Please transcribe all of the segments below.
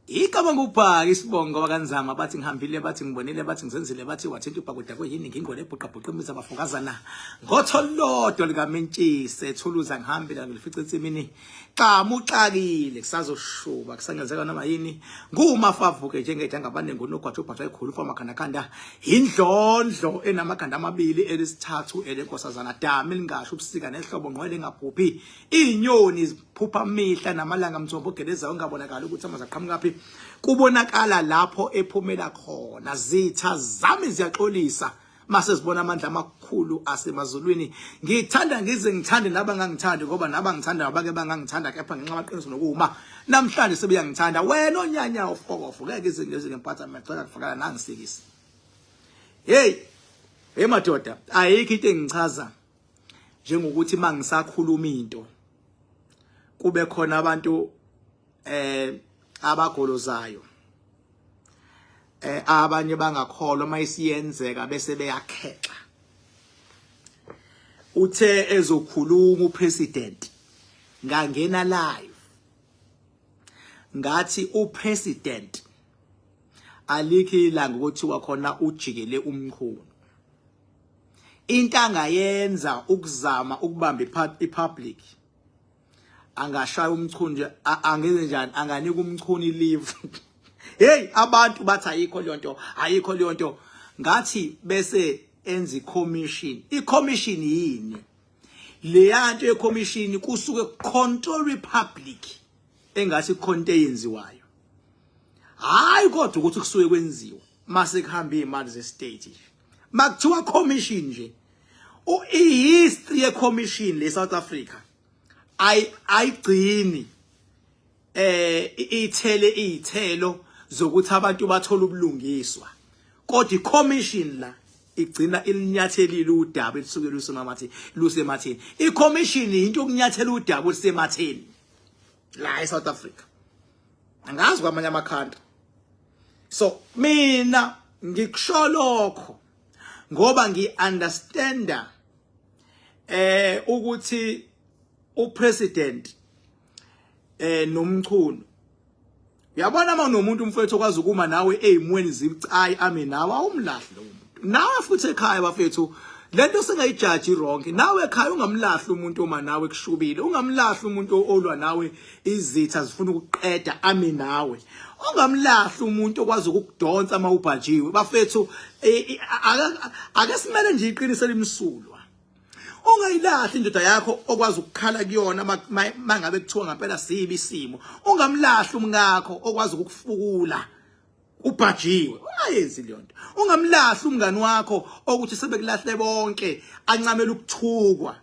Igama ngubhaka isibongo wakanzama bathi ngihambile bathi ngibonile bathi ngizenzile bathi wathinta ubhakudla kuyini ngingole ebhuqa imiza abafokazana ngotholodwa likamentshise ethuluza ngihambile ngilifica etsimini qamuxakile kusazoshuba kusangenzeka noma yini ngumafavuke njengejanga abaningi unogwathi ubhathwa ekhulu famakhanda indlondlo enamakhanda amabili elisithathu elenkosazana dami lingasho ubusika nehlobo ngqwele ngaphuphi inyoni ziphupha amihla namalanga mthombo geleza ungabonakala ukuthi amaza qhamuka kubonakala lapho ephumela khona zitha zami ziyaxolisa mase sibona amandla amakhulu asemazulwini ngithanda ngize ngithande naba ngangithandi ngoba naba ngithanda abake bangangithanda kepha ngenxa amaqiniso nokuma namhlanje sebeyangithanda wena onyanya ofokofo ngeke izinto ngempatha macela kufakala nangisikisi hey madoda ayikho into engichaza njengokuthi mangisakhuluma into kube khona abantu abagolozayo abanye bangakholwa mayisiyenzeka bese beyakhexa uthe ezokhuluma upresident ngangena live ngathi upresident alikho ilanga ukuthi wakhona ujikele umkhulu into angayenza ukuzama ukubamba ipublic angashaya umchunje angenze njani anganika umchuni leave hey abantu bathi ayikho leyonto ngathi bese enza i-commission yini leyanto ye-commission kusuke control republic engathi konke yenziwayo hayi kodwa ukuthi kusuke kwenziwa mase kuhamba imali ze-state makuthiwa commission nje i-history ye-commission le-South Africa ayigcini iy'thelo zokuthi abantu bathola ubulungiswa kodwa i-commission la igcina ilinyathelile udaba elisuke lusematheni i-commission into yokunyathela udaba olusematheni la eSouth Africa angazi kwamanye amakhanda so mina ngikusho lokho ngoba ngi-understanda ukuthi upresident nomchunu uyabona mawunomuntu umfethu okwazi ukuma nawe ezimweni zibucayi ame nawe awumlahli lo muntu nawe futhi ekhaya bafethu lento singayijaji wrong nawe ekhaya ungamlahli umuntu oma nawe kushubile ungamlahli umuntu olwa nawe izitha zifuna ukuqeda ame nawe ungamlahli umuntu okwazi ukukudonsa mawubhajiwe bafethu ake simele nje iqinisele imsulwa ungayilahli indoda yakho okwazi ukukhala kuyona mangabe kuthiwa ngempela sibi isimo ungamlahli umngakho okwazi ukufukula ubhajiwe ayenzi leyo nto ungamlahli umngani wakho ukuthi sebekulahle bonke ancamela ukuthukwa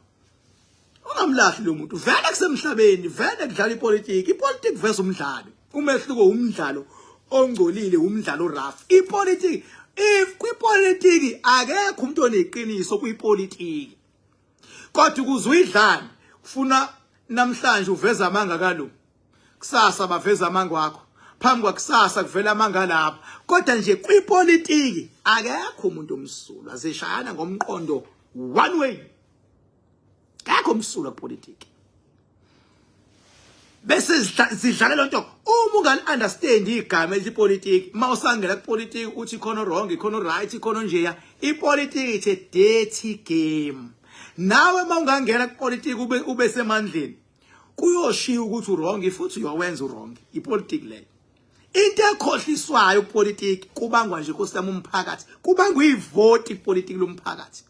ungamlahli lo muntu vele kusemhlabeni vele kudlala ipolitiki versus umdlalo umehluko umdlalo ongcolile umdlalo rough ipolitiki kwipolitiki akekho umuntu oneqiniso kwipolitiki kodwa ukuzuyidlana ufuna namhlanje uveza amanga kalo kusasa baveza amanga wakho phambi kwakusasa kuvela amanga lapha kodwa nje kwipolitiki akekho umuntu omsulwa zishayana ngomqondo one way akekho umsulwa kupolitiki bese zidlala lonto uma ungali-understand igama elipolitiki mawusangela kupolitiki uthi khona wrong khona right khona njeya ipolitiki it's a dirty game nawe mawungangena kupolitiki ube semandleni kuyoshiya ukuthi wrong futhi uyowenza wrong ipolitiki leyo into ekhohliswayo kupolitiki kubangwa nje kusema umphakathi kubangwa ivoti ipolitiki lomphakathi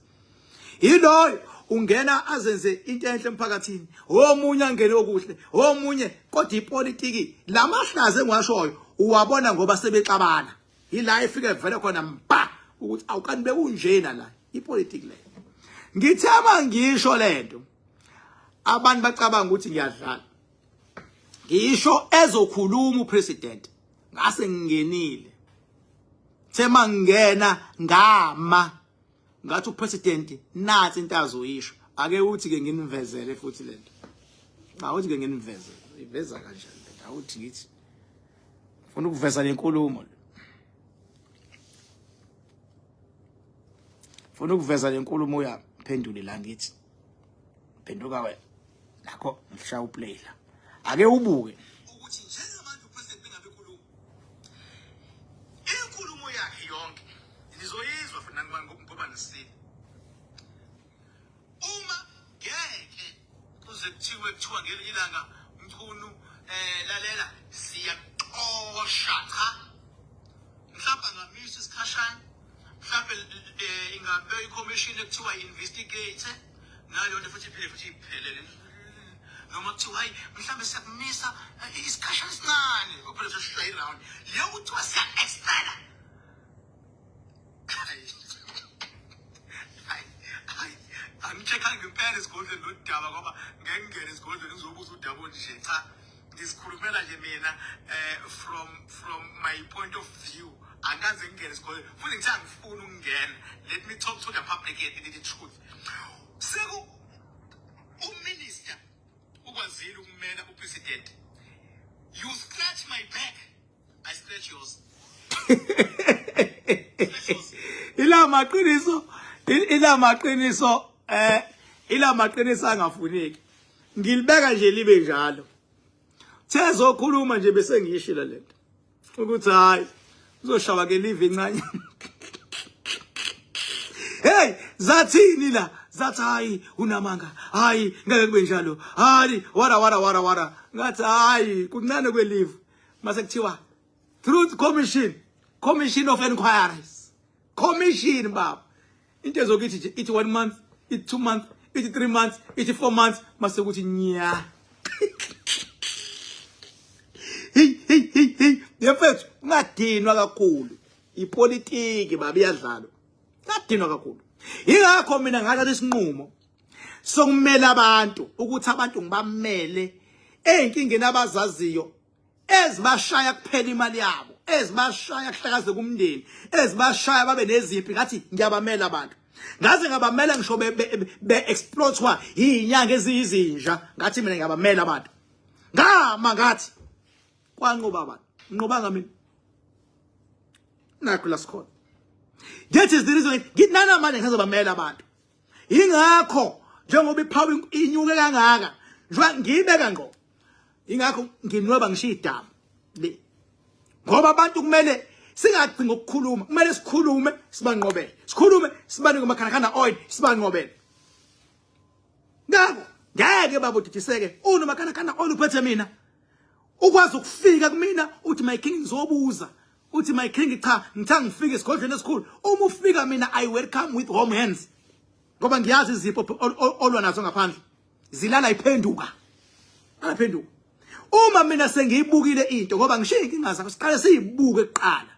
yiloyo ungena azenze into enhle emphakathini omunye angene okuhle omunye kodwa ipolitiki lamahlaze engiwashoyo uwabona ngoba sebexabana yila efike vele khona mba ukuthi awukani bekunjena la ipolitiki leyo ngithema ngisho lento abantu bacabanga ukuthi ngiyadlala ngisho ezokhuluma upresident ngase ngingenile thema ngena ngama ngathi upresident nathi into azoyisho ake uthi ke nginivezele futhi lento awuthi ke nginivezele iveza kanjani lento awuthi ngithi ufuna ukuveza lenkulumo ufuna ukuveza lenkulumo yami phendule la ngithi phenduka wena lakho ngishaya uplay la ake ubuke ukuthi njengamanje upresident bengabe ekhuluma ukunganisile uma ngeke kuze kuthiwa ngelinye ilanga Mchunu lalela siyaxosha cha mhlawumbe ngamisa isikhashana mhlawumbe ingabe i-commission ekuthiwa investigate nayo nto futhi iphelele noma kuthiwa hayi mhlawumbe siyakumisa isikhashana sincane kuphela sishaya around leyo kuthiwa siya-extenda angichekhanga impela esigodlweni lodaba ngoba ngeke ngingene esigodlweni ngizobuza udaba nje cha ngisikhulumela nje mina from my point of view angaze ngingene esigodlweni futhi ngithe angifuni ukungena let me talk to the public and the truth seku uminister ukwazile ukumela upresident you scratch my back I scratch yours ila maqiniso angafuneki ngilibeka nje libe njalo thezokhuluma nje bese ngiyishila lento ukuthi hayi uzoshaba ke live encane hey zathini la zathi hayi unamanga hayi ngeke kube njalo hayi wara ngathi hayi kuncane kwelive mase kuthiwa Truth Commission of Inquiries commission baba into ezokuthi ithi 1 month ithi 2 months ithi 3 months ithi 4 months mase kuthi nya hey yefethu ungadinwa kakhulu ipolitiki baba iyadlala ngadinwa kakhulu ingakho mina ngathatha isinqumo sokumela abantu ukuthi abantu ngibamele einkingeni abazaziyo ezibashaya kuphela imali yabo ezibashaya kuhlakaze kumndeni ezibashaya babe neziphi ngathi ngiyabamela abantu ngaze ngabamela ngisho be exploitwa izinyanga eziyizinja ngathi mina ngiyabamela abantu ngama ngathi kwanqoba abantu nqobanga mina nakho la sikhona that is the reason ngithi nana manje ngizobamela abantu ingakho njengoba iphawu inyuke kangaka njengoba ngiyibeka ngqo ingakho nginweba ngishiya idama le ngoba abantu kumele singacinga ukukhuluma kumele sikhulume sibanqobele sikhulume sibanike amakhanakhana oil sibanqobele ngakho ngeke babudidiseke unomakhanakhana oil uphethe mina ukwazi ukufika kumina uthi my king ngizobuza uthi my king cha ngitha ngifike esigodlweni esikhulu uma ufika mina I welcome with warm hands ngoba ngiyazi izipho olwa nazo ngaphandle zilala iphenduka aphenduka uma mina sengiyibukile into ngoba ngishiya inkinga zakho siqale siyibuke kuqala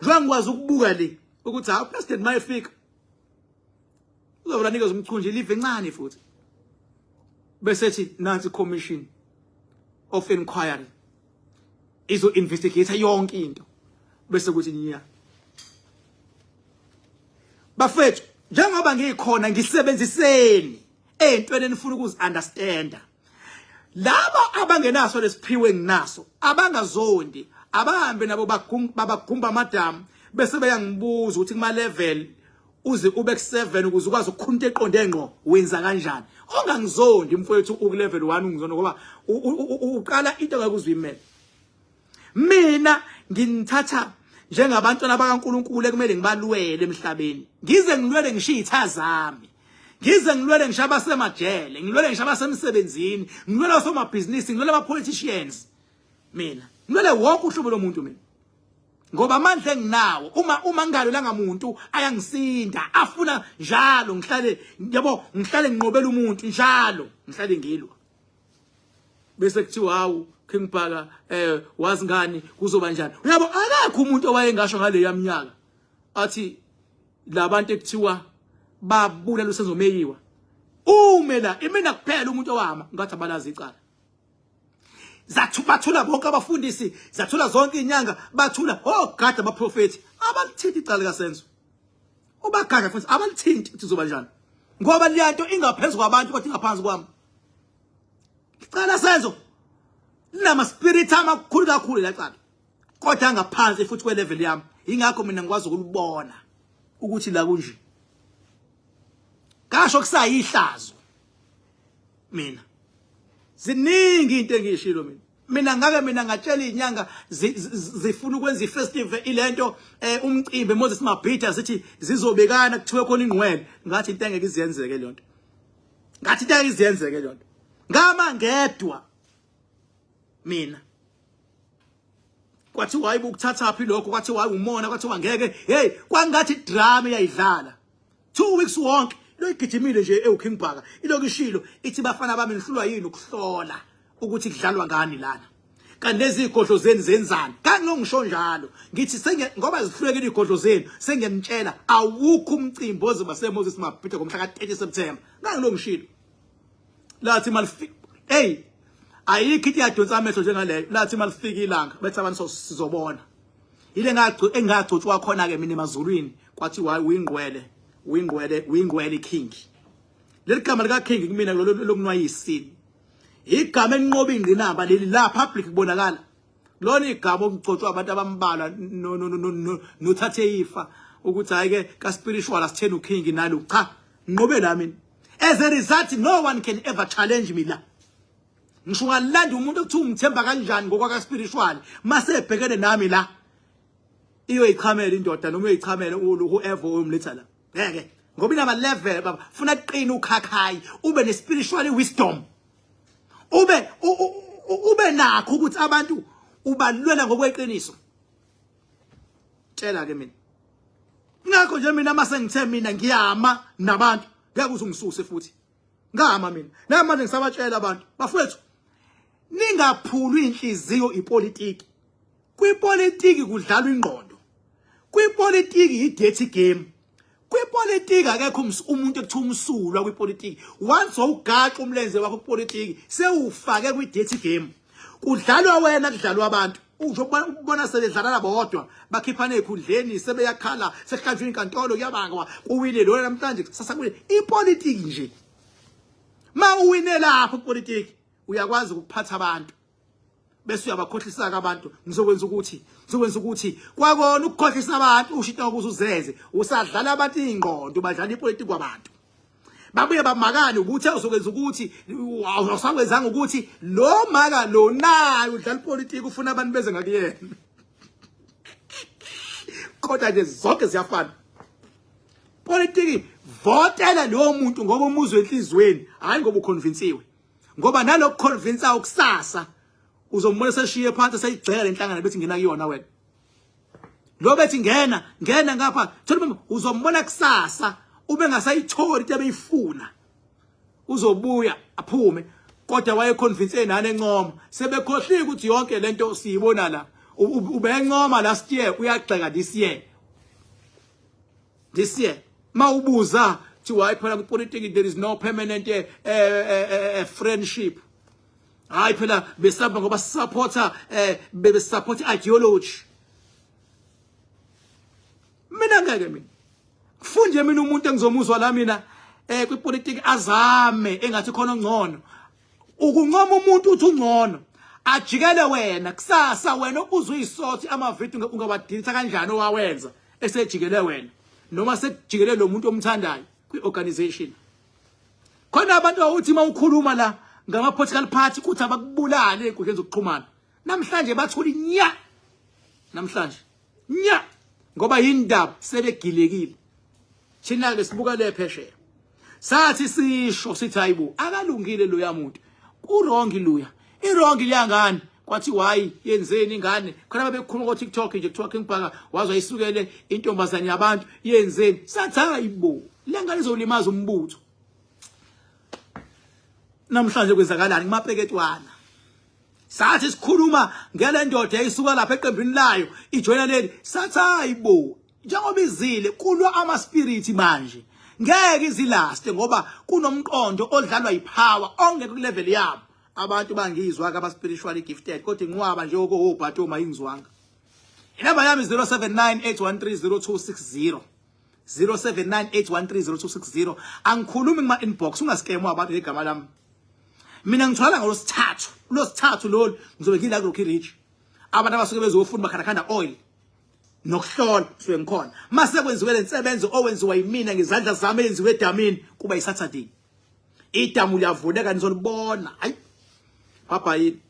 njengoba ngikwazi ukubuka le ukuthi ha president mayefika uzobanikeza umchunje live encane futhi bese thi nansi commission of inquiry izo investigate yonke into bese kuthi nya bafethu njengoba ngikhona ngisebenziseni entweni enifuna ukuzi understanda laba abangenaso lesiphiwe nginaso abangazondi abahambe nabo babagumba madam bese beyangibuza ukuthi kuma level uze ube ku7 ukuze ukwazi ukukhunta eqonde ngqo wenza kanjani ongangizondi mfowethu uku level 1 ungizona ngoba uqala into ngakuzwa imele mina nginithatha njengabantwana bakaNkulunkulu ekumele ngibalwele emhlabeni ngize ngilwele ngishiya itha zami ngize ngilwele ngishaba semajele ngilwele ngishaba semsebenzini ngilwele somabhizinisi ngilwele ama politicians mina ngilwele wonke uhlobo lomuntu mina ngoba amandla enginawo uma ngalwelanga umuntu ayangisinda afuna njalo ngihlale yabo ngihlale nginqobela umuntu njalo ngihlale ngilwa bese kuthiwa hawu King Bhaka wazi ngani kuzoba njani uyabo akakho umuntu owayengasho ngale yaminyaka athi labantu ekuthiwa babulala usenzomeyiwa umela imina kuphela umuntu owama ngathi abalazi icala bathula bonke abafundisi zathula zonke inyanga bathula ogada abaprofeti abalithinta icala kasenzo ubagada futhi abalithinta ukuthi uzoba njani ngoba liyanto ingaphezulu kwabantu kodwa ingaphansi kwami icala senzo lama spirit amakhulu kakhulu lacala kodwa ngaphansi futhi kwe level yami ingakho mina ngikwazi ukulibona ukuthi la kunje kasho kusayihlazo mina ziningi into engishilo mina mina ngatshela izinyanga zifuna ukwenza ifestival ilento umcimbi Moses Mabhida sithi zizobekana kuthiwe khona ingqwele ngathi into engeke iziyenzeke le nto ngathi into engeke iziyenzeke le nto ngama ngedwa mina kwathi wayibu ukuthatha phi lokho kwathi wayi umona kwathi wangeke hey kwangathi drama iyayidlala 2 weeks wonke lo igijimile nje eUking Bhaka ilokishilo ithi bafana bami nihlulwa yini ukuhlola ukuthi kudlalwa ngani lana kanti lezi igodlo zeni zenzani kangingisho njalo ngithi ngoba zihlulekile igodlo zeni sengiyanitshela awukho umcimbi ozoba seMoses Mabhida ngomhla ka30 September ngangilongishilo lathi malifika hey ayikho ithi yadonsa amehlo njengaleyo lathi malifika ilanga bethi abantu sizobona ile engagcotshwa khona ke mina emazulwini kwathi uyingqwele king leli gama lika king kumina lokunwayisini igama enqoba ingqinamba leli la public kubonakala lona igama okugcotshwa abantu abambalwa nothathe ifa ukuthi hayike ka spiritual asithena uking nalo cha nqobe la mina as a result no one can ever challenge me la ngisho ngalanda umuntu okuthi umthemba kanjani ngokwaka spiritual mase ebhekene nami la iyo ichamela indoda noma uyichamela whoever umletha la ngeke ngoba inama level baba funa kuqina ukhakhayi ube ne spiritual wisdom ube nakho ukuthi abantu ubalwela ngokweqiniso tshela ke mina ngakho nje mina mase ngithe mina ngiyama nabantu ngeke uzungisuse futhi ngama mina namanje ngisabatshela abantu bafowethu ningaphulwa inhliziyo ipolitiki kwipolitiki kudlalwa ingqondo kwipolitiki i-dirty game kwipolitiki akekho umuntu ekuthiwa umsulwa kwipolitiki once wawugaqa umlenze wakho kwipolitiki sewufake kwi-dirty game kudlalwa wena kudlalwa abantu ubona sebedlala labo bodwa bakhiphana ekhundleni sebeyakhala sehlanjwe inkantolo kuyabanga uwine lo namhlanje sasakuye ipolitiki nje ma uwine lapho ipolitiki uyakwazi ukuphatha abantu bese uyabakhohlisa abantu ngizokwenza ukuthi kwakona ukukhohlisa abantu ushita ukuze uzeze usadlala abantu ingqondo badlala ipolitiki kwabantu babuye bamakane ukuthi uzokwenza ukuthi awusakwenzanga ukuthi lo maka lo nayo udlala ipolitiki ufuna abantu beze ngakuyena kodwa nje zonke ziyafana politiki votela lo muntu ngoba umuzwe enhlizweni hayi ngoba uconvincewe ngoba nalokho convince ukusasa uzombona seshiye phansi seyigceka lenhlangano bethi ngena kuyona wena lo bethi ngena ngapha thola uzombona kusasa ube ngasayitholi into ebeyifuna uzobuya aphume kodwa waye convince nani encoma sebekhohlika ukuthi yonke lento siyibona la ubencoma last year uyagxeka this year mawubuza thi why phela kwipolitiki there is no permanent friendship hayi phela besaba ngoba supporter besupport ideology mina ngeke mina kufunje mina umuntu engizomuzwa la mina kwipolitiki azame engathi khona ongcono ukuncoma umuntu uthi ungcono ajikele wena kusasa wena ubuzwe isothi amavidiyo ungawadilitha kanjani owawenza esejikele wena noma sekujikele lo muntu omthandayo kwi-organization khona abantu awuthi mawukhuluma la ngama-political party kuthi abakubulale ey'nkundleni zokuxhumana namhlanje bathula nya namhlanje nya ngoba yindaba sebegilekile thina-ke sibuka le phesheya sathi sisho sithi hayibo akalungile loya muntu kurongi luya irongi liyangani kwathi why yenzeni ingane khona bebekhuluma ku TikTok nje kuthiwa King Bhaka wazwa isukele intombazane yabantu yenzeni sathi hayibo lengane izolimaza umbutho namhlanje kwenzakalani kumapeketwana sathi sikhuluma ngele ndoda eyisuka lapha eqembini layo ijoyina leli sathi hayibo njengoba izile kulwa ama spirit manje ngeke izilast ngoba kunomqondo odlalwa yipower ongeke ku level yabo abantu bangizwa ka spiritually gifted kodwa ngiwaba nje okobhatoma ingizwanga inamba yami 0798130260 0798130260 angikhulumi ngima inbox ungaskemwa abantu ngegama lami mina ngithwala ngolosithathu lolu ngizobe ngila ku Rich abantu abasuke bezofuna bakhanda oil nokuhlola suke ngikhona mase kwenziwe lensebenzo owenziwa yimina ngezandla zami enziwe edamini kuba yiSaturday idamu liyavuleka nizolibona hayi papa yini